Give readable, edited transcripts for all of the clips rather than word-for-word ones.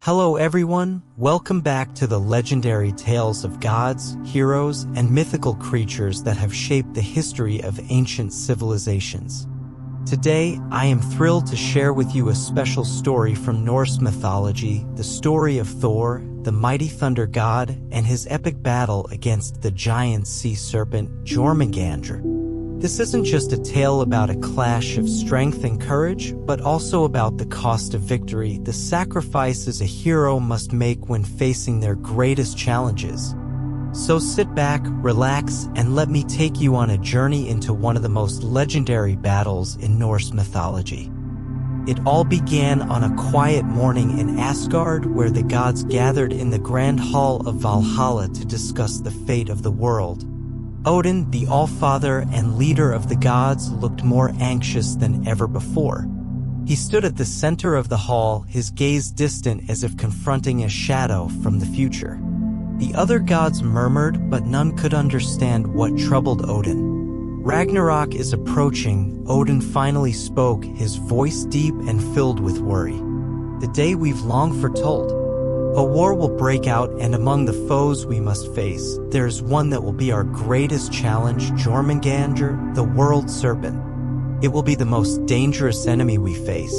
Hello everyone, welcome back to the legendary tales of gods, heroes, and mythical creatures that have shaped the history of ancient civilizations. Today, I am thrilled to share with you a special story from Norse mythology, the story of Thor, the mighty thunder god, and his epic battle against the giant sea serpent Jormungandr. This isn't just a tale about a clash of strength and courage, but also about the cost of victory, the sacrifices a hero must make when facing their greatest challenges. So sit back, relax, and let me take you on a journey into one of the most legendary battles in Norse mythology. It all began on a quiet morning in Asgard, where the gods gathered in the grand hall of Valhalla to discuss the fate of the world. Odin, the All-Father and leader of the gods, looked more anxious than ever before. He stood at the center of the hall, his gaze distant as if confronting a shadow from the future. The other gods murmured, but none could understand what troubled Odin. Ragnarok is approaching, Odin finally spoke, his voice deep and filled with worry. The day we've long foretold. A war will break out, and among the foes we must face, there's one that will be our greatest challenge, Jormungandr, the world serpent. It will be the most dangerous enemy we face.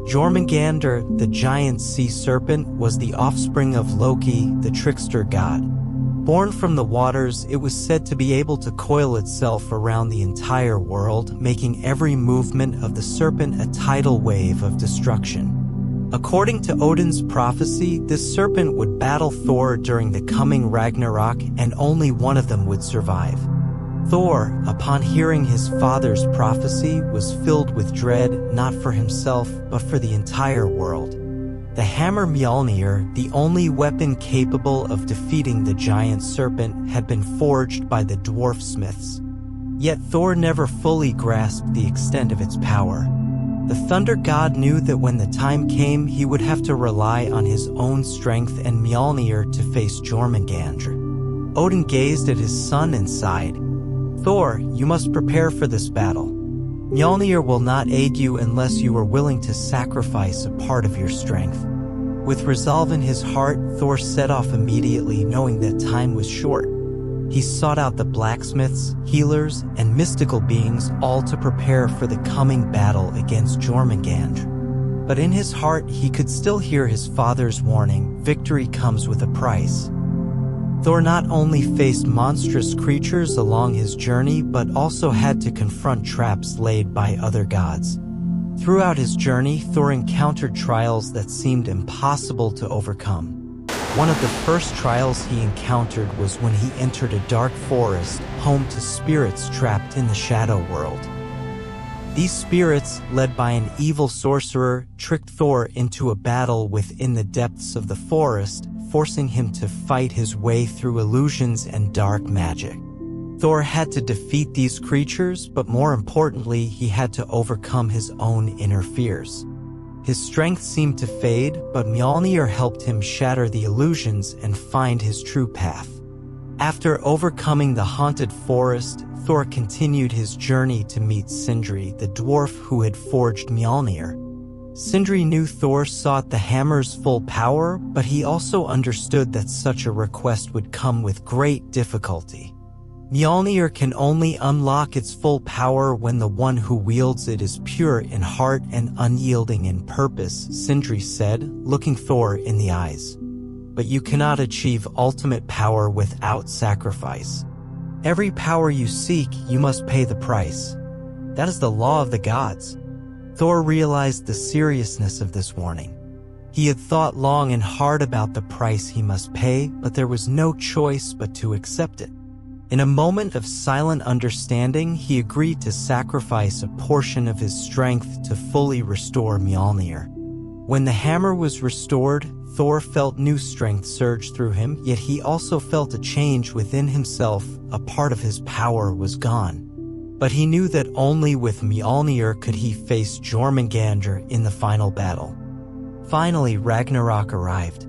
Jormungandr, the giant sea serpent, was the offspring of Loki, the trickster god. Born from the waters, it was said to be able to coil itself around the entire world, making every movement of the serpent a tidal wave of destruction. According to Odin's prophecy, this serpent would battle Thor during the coming Ragnarok, and only one of them would survive. Thor, upon hearing his father's prophecy, was filled with dread, not for himself, but for the entire world. The hammer Mjolnir, the only weapon capable of defeating the giant serpent, had been forged by the dwarf smiths. Yet Thor never fully grasped the extent of its power. The thunder god knew that when the time came, he would have to rely on his own strength and Mjolnir to face Jormungandr. Odin gazed at his son and sighed. "Thor, you must prepare for this battle. Mjolnir will not aid you unless you are willing to sacrifice a part of your strength." With resolve in his heart, Thor set off immediately, knowing that time was short. He sought out the blacksmiths, healers, and mystical beings, all to prepare for the coming battle against Jormungandr. But in his heart, he could still hear his father's warning: victory comes with a price. Thor not only faced monstrous creatures along his journey, but also had to confront traps laid by other gods. Throughout his journey, Thor encountered trials that seemed impossible to overcome. One of the first trials he encountered was when he entered a dark forest, home to spirits trapped in the shadow world. These spirits, led by an evil sorcerer, tricked Thor into a battle within the depths of the forest, forcing him to fight his way through illusions and dark magic. Thor had to defeat these creatures, but more importantly, he had to overcome his own inner fears. His strength seemed to fade, but Mjolnir helped him shatter the illusions and find his true path. After overcoming the haunted forest, Thor continued his journey to meet Sindri, the dwarf who had forged Mjolnir. Sindri knew Thor sought the hammer's full power, but he also understood that such a request would come with great difficulty. Mjolnir can only unlock its full power when the one who wields it is pure in heart and unyielding in purpose, Sindri said, looking Thor in the eyes. But you cannot achieve ultimate power without sacrifice. Every power you seek, you must pay the price. That is the law of the gods. Thor realized the seriousness of this warning. He had thought long and hard about the price he must pay, but there was no choice but to accept it. In a moment of silent understanding, he agreed to sacrifice a portion of his strength to fully restore Mjolnir. When the hammer was restored, Thor felt new strength surge through him, yet he also felt a change within himself. A part of his power was gone. But he knew that only with Mjolnir could he face Jormungandr in the final battle. Finally, Ragnarok arrived.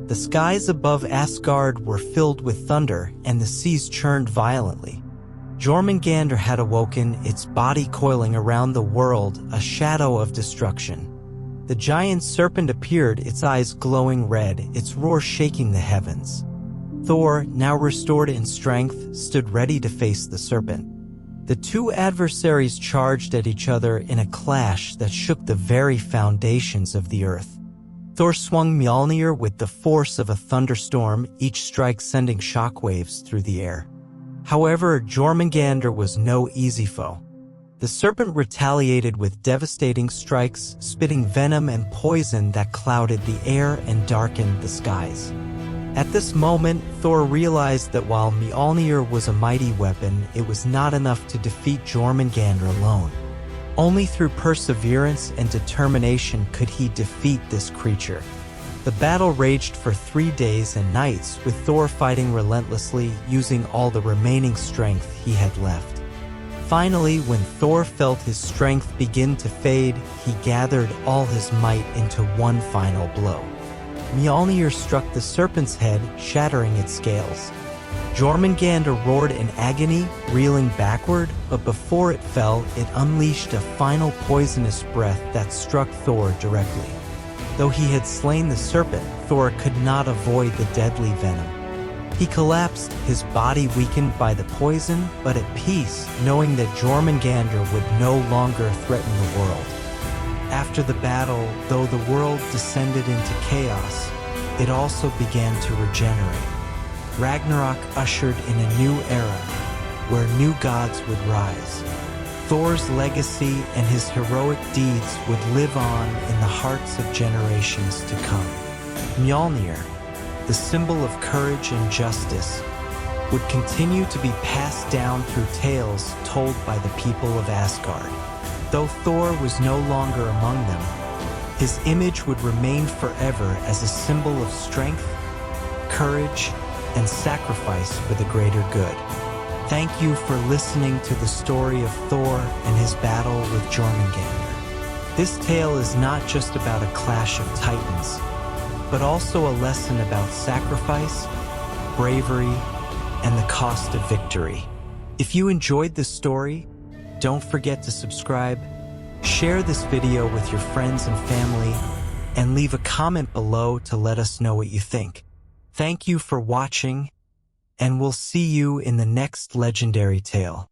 The skies above Asgard were filled with thunder, and the seas churned violently. Jormungandr had awoken, its body coiling around the world, a shadow of destruction. The giant serpent appeared, its eyes glowing red, its roar shaking the heavens. Thor, now restored in strength, stood ready to face the serpent. The two adversaries charged at each other in a clash that shook the very foundations of the earth. Thor swung Mjolnir with the force of a thunderstorm, each strike sending shockwaves through the air. However, Jormungandr was no easy foe. The serpent retaliated with devastating strikes, spitting venom and poison that clouded the air and darkened the skies. At this moment, Thor realized that while Mjolnir was a mighty weapon, it was not enough to defeat Jormungandr alone. Only through perseverance and determination could he defeat this creature. The battle raged for 3 days and nights, with Thor fighting relentlessly, using all the remaining strength he had left. Finally, when Thor felt his strength begin to fade, he gathered all his might into one final blow. Mjolnir struck the serpent's head, shattering its scales. Jormungandr roared in agony, reeling backward, but before it fell, it unleashed a final poisonous breath that struck Thor directly. Though he had slain the serpent, Thor could not avoid the deadly venom. He collapsed, his body weakened by the poison, but at peace, knowing that Jormungandr would no longer threaten the world. After the battle, though the world descended into chaos, it also began to regenerate. Ragnarok ushered in a new era, where new gods would rise. Thor's legacy and his heroic deeds would live on in the hearts of generations to come. Mjolnir, the symbol of courage and justice, would continue to be passed down through tales told by the people of Asgard. Though Thor was no longer among them, his image would remain forever as a symbol of strength, courage, and sacrifice for the greater good. Thank you for listening to the story of Thor and his battle with Jormungandr. This tale is not just about a clash of titans, but also a lesson about sacrifice, bravery, and the cost of victory. If you enjoyed this story, don't forget to subscribe, share this video with your friends and family, and leave a comment below to let us know what you think. Thank you for watching, and we'll see you in the next legendary tale.